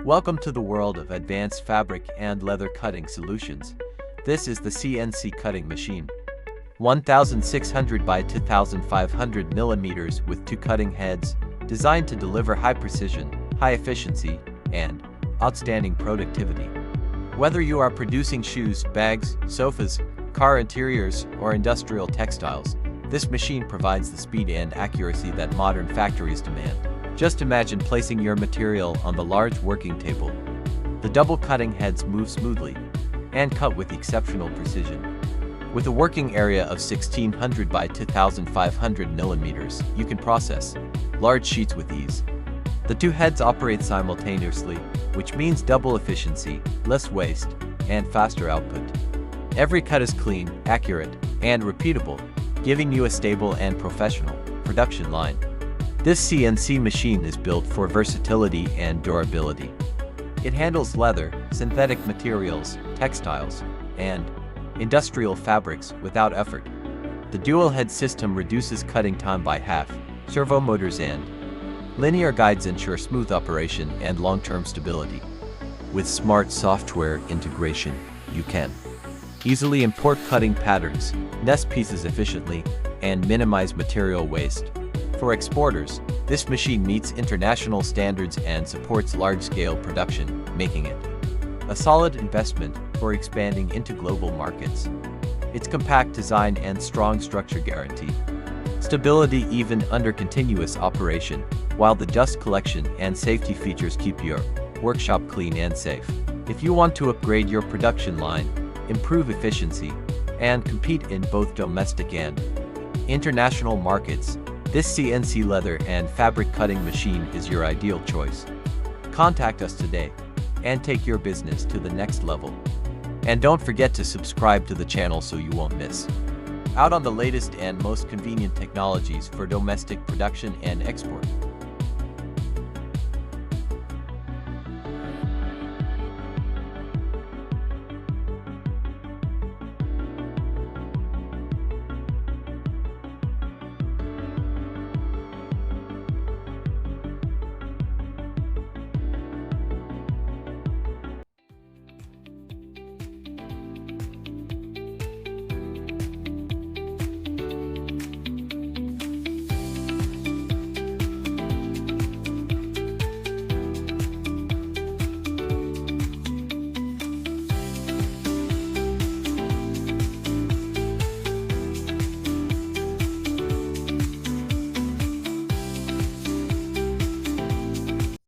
Welcome to the world of advanced fabric and leather cutting solutions. This is the CNC cutting machine. 1600 by 2500 millimeters with 2 cutting heads, designed to deliver high precision, high efficiency, and outstanding productivity. Whether you are producing shoes, bags, sofas, car interiors, or industrial textiles, this machine provides the speed and accuracy that modern factories demand. Just imagine placing your material on the large working table. The double cutting heads move smoothly and cut with exceptional precision. With a working area of 1600 by 2500 millimeters, you can process large sheets with ease. The 2 heads operate simultaneously, which means double efficiency, less waste, and faster output. Every cut is clean, accurate, and repeatable, giving you a stable and professional production line. This CNC machine is built for versatility and durability. It handles leather, synthetic materials, textiles, and industrial fabrics without effort. The dual-head system reduces cutting time by half. Servo motors and linear guides ensure smooth operation and long-term stability. With smart software integration, you can easily import cutting patterns, nest pieces efficiently, and minimize material waste. For exporters, this machine meets international standards and supports large-scale production, making it a solid investment for expanding into global markets. Its compact design and strong structure guarantee stability even under continuous operation, while the dust collection and safety features keep your workshop clean and safe. If you want to upgrade your production line, improve efficiency, and compete in both domestic and international markets, this CNC leather and fabric cutting machine is your ideal choice. Contact us today and take your business to the next level. And don't forget to subscribe to the channel so you won't miss out on the latest and most convenient technologies for domestic production and export.